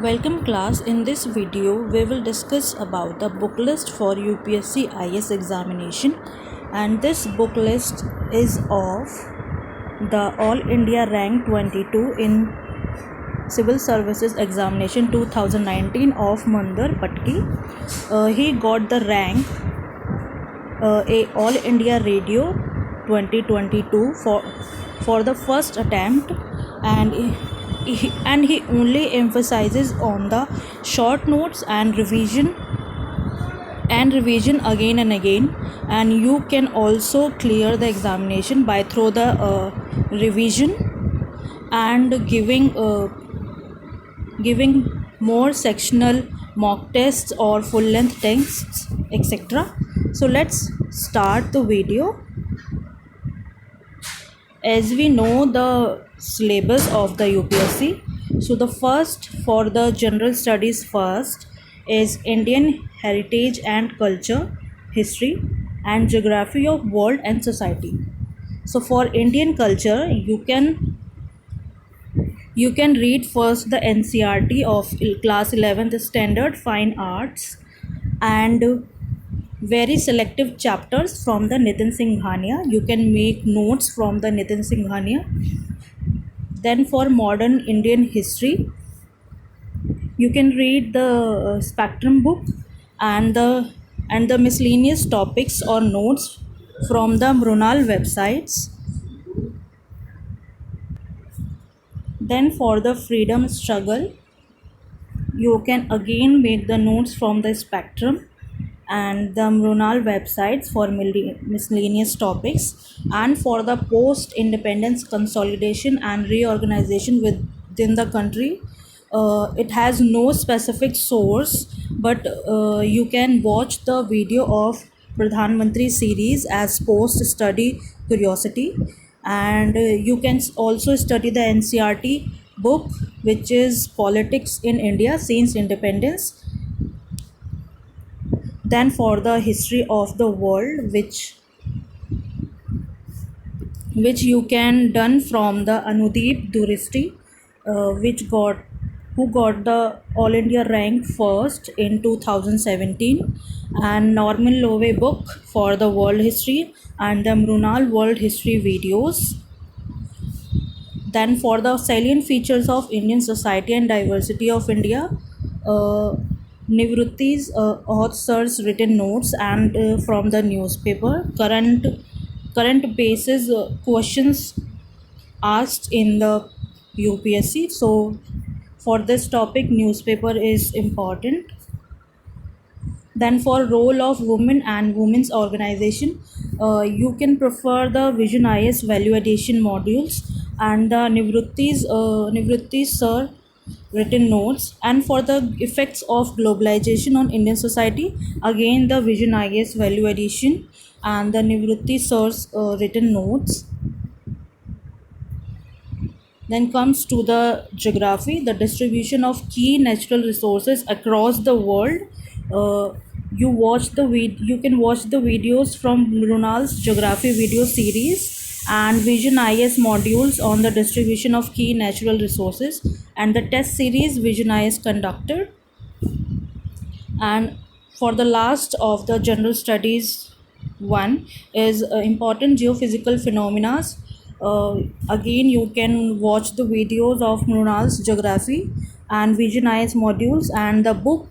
Welcome class. In this video we will discuss about the book list for UPSC IS examination, and this book list is of the All India rank 22 in Civil Services Examination 2019 of Mandar Patki. He got the rank a All India Radio 2022 for the first attempt, and he only emphasizes on the short notes and revision again and again, and you can also clear the examination by through the revision and giving more sectional mock tests or full length tests, etc. So let's start the video. As we know the syllabus of the UPSC, so the first for the general studies first is Indian heritage and culture, history and geography of world and society. So for Indian culture you can read first the NCERT of class 11th standard fine arts and very selective chapters from the Nitin Singhania. You can make notes from the Nitin Singhania. Then for modern Indian history you can read the Spectrum book and the miscellaneous topics or notes from the Mrunal websites. Then for the freedom struggle you can again make the notes from the Spectrum and the Mrunal websites for miscellaneous topics. And for the post-independence consolidation and reorganization within the country, it has no specific source, but you can watch the video of Pradhan Mantri series as post-study curiosity, and you can also study the NCERT book, which is Politics in India since Independence. Then for the history of the world, which you can done from the Anudeep Duristi, who got the All India rank first in 2017, and Norman Lowe book for the world history and the Mrunal world history videos. Then for the salient features of Indian society and diversity of India, Nivritti's author's written notes and from the newspaper, current basis questions asked in the UPSC. So for this topic newspaper is important. Then for role of women and women's organization, you can prefer the Vision IS value addition modules and the Nivritti sir written notes. And for the effects of globalization on Indian society, again the Vision IS value addition and the Nivritti sir's written notes. Then comes to the geography, the distribution of key natural resources across the world. You can watch the videos from Mrunal's geography video series and Vision IS modules on the distribution of key natural resources, and the test series Vision IS conducted. And for the last of the general studies one is important geophysical phenomena. Again you can watch the videos of Mrunal's geography and Vision IS modules and the book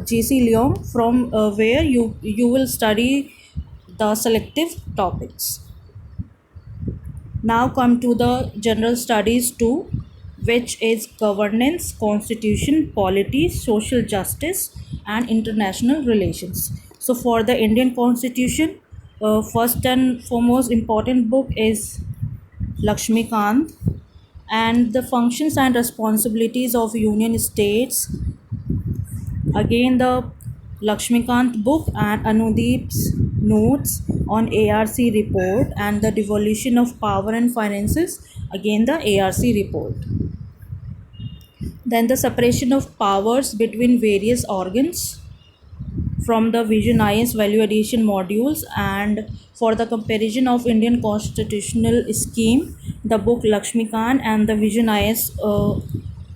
J.C. Leong, from where you will study the selective topics. Now come to the general studies 2, which is governance, constitution, polity, social justice and international relations. So for the Indian constitution, first and foremost important book is Lakshmikant and the functions and responsibilities of union states. Again the Lakshmikant book and Anudeep's notes on ARC report and the devolution of power and finances, again the ARC report. Then the separation of powers between various organs from the Vision IS value addition modules. And for the comparison of Indian constitutional scheme, the book Lakshmikant and the Vision IS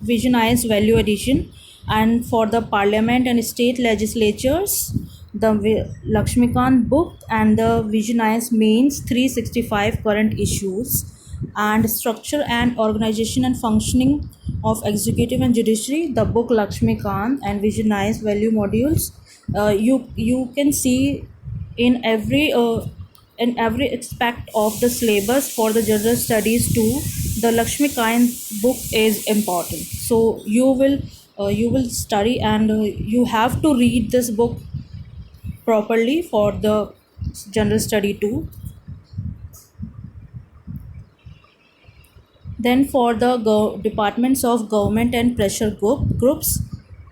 Vision IS Value Addition, and for the Parliament and state legislatures, the Lakshmikant book and the Vision IS Mains 365 current issues, and structure and organization and functioning of executive and judiciary, the book Lakshmikant and Vision IS Value modules. You can see in every aspect of the syllabus for the general studies too. The Lakshmikant book is important, so you will study, and you have to read this book properly for the general study too. Then for the departments of government and pressure groups,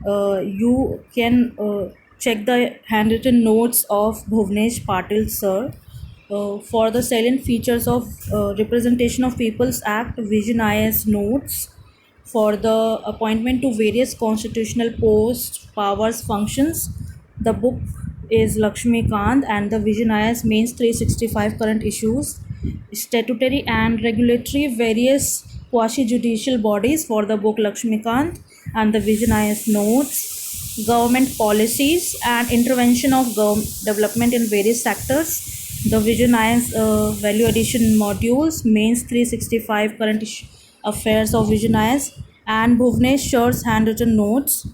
you can check the handwritten notes of Bhuvnesh Patil sir. For the salient features of Representation of People's Act, Vision IS notes. For the appointment to various constitutional posts, powers, functions, the book is Lakshmi Kant and the Vision IS Mains 365 current issues. Statutory and regulatory various quasi judicial bodies, for the book Lakshmi Kant and the Vision IS notes. Government policies and intervention of development in various sectors, the Vision IS value addition modules, Mains 365 current affairs of Vision IS, and Bhuvnesh Shah's handwritten notes.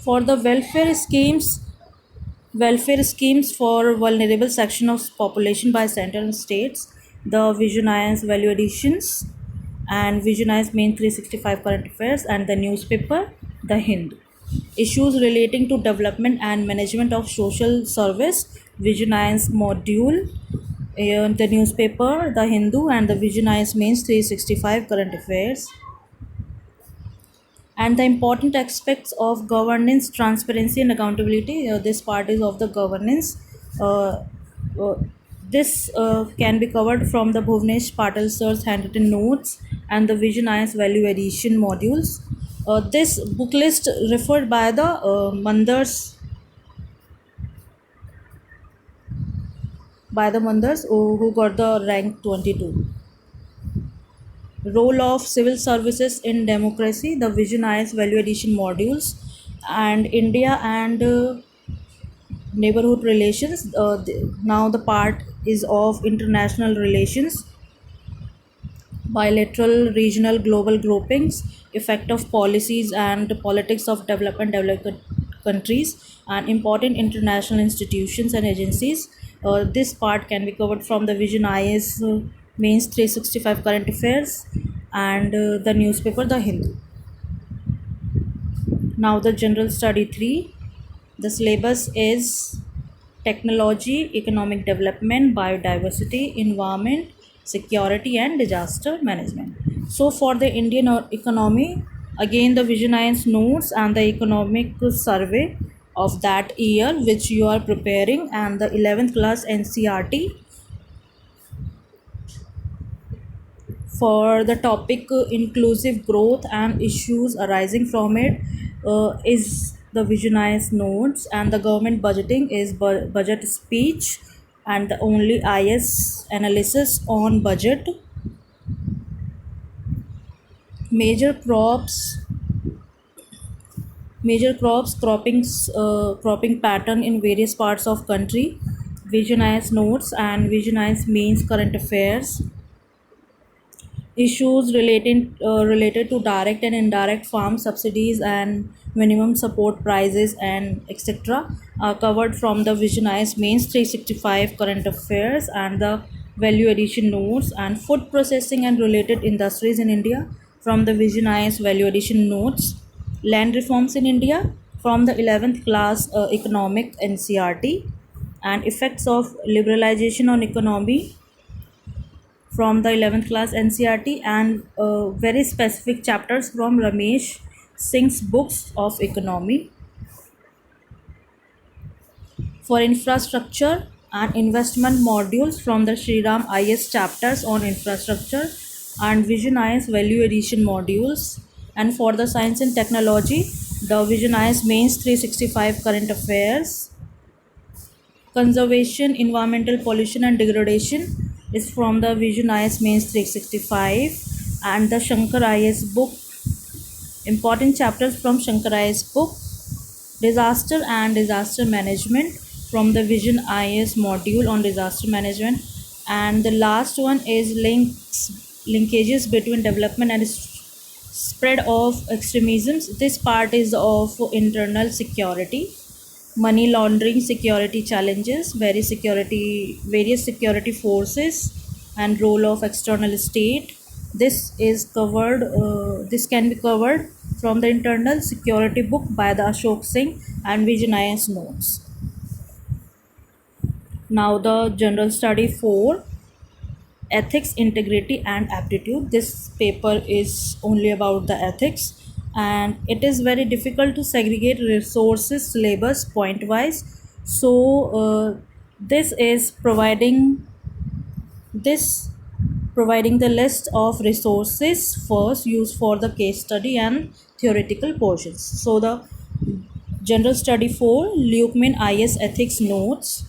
For the welfare schemes for vulnerable section of population by center and states, the Vision IS value additions and Vision IS main 365 current affairs, and the newspaper The Hindu. Issues relating to development and management of social service, Vision IS module, the newspaper The Hindu, and the Vision IS mains 365 current affairs. And the important aspects of governance, transparency, and accountability. This part is of the governance. Uh, uh, this can be covered from the Bhuvnesh Patil sir's handwritten notes and the Vision IS value addition modules. This book list referred by the Mandars who got the rank 22. Role of civil services in democracy, the Vision IS value addition modules, and India and neighborhood relations. Now the part is of international relations, bilateral, regional, global groupings, effect of policies and politics of developed countries, and important international institutions and agencies. This part can be covered from the Vision IS Mains 365 current affairs and the newspaper The Hindu. Now the general study 3. The syllabus is technology, economic development, biodiversity, environment, security, and disaster management. So for the Indian economy, again the Vision IS notes and the economic survey of that year which you are preparing, and the 11th class NCRT for the topic inclusive growth and issues arising from it, is the Vision IS notes, and the government budgeting is budget speech, and the only IS analysis on budget. Major crops, cropping pattern in various parts of country, Vision IS notes and Vision IS mains current affairs. Issues related to direct and indirect farm subsidies and minimum support prices and etc. are covered from the Vision IS mains 365 current affairs and the value addition notes, and food processing and related industries in India from the Vision IS value addition notes. Land reforms in India from the 11th class economic NCRT, and effects of liberalization on economy from the 11th class NCRT, and very specific chapters from Ramesh Singh's books of economy. For infrastructure and investment modules from the Shriram IS chapters on infrastructure and Vision IS value addition modules. And for the science and technology, the Vision IS mains 365 current affairs, conservation, environmental pollution and degradation, is from the Vision IS Mains 365, and the Shankar IS book. Important chapters from Shankar IS book: Disaster and Disaster Management from the Vision IS module on disaster management, and the last one is linkages between development and spread of extremisms. This part is of internal security, money laundering, security challenges, various security forces, and role of external state. This can be covered from the internal security book by the Ashok Singh and Vision IS notes. Now the general study 4, ethics, integrity and aptitude. This paper is only about the ethics, and it is very difficult to segregate resources syllabus point wise. So this is this providing the list of resources first used for the case study and theoretical portions. So the general study 4, Lukeman IS ethics notes,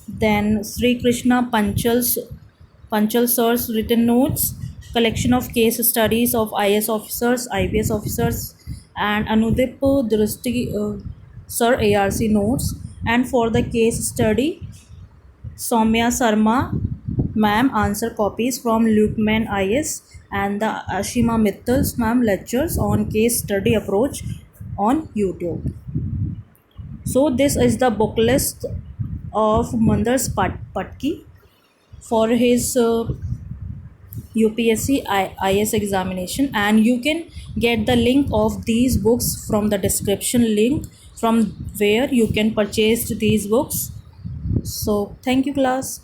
then Sri Krishna Panchal sir's written notes, collection of case studies of IS officers, IPS officers, and Anudip Drishti sir ARC notes. And for the case study, Soumya Sarma ma'am answer copies from Lukeman IS, and the Ashima Mittal's ma'am lectures on case study approach on YouTube. So this is the book list of Mandars Patki for his UPSC IS examination, and you can get the link of these books from the description link from where you can purchase these books. So thank you class.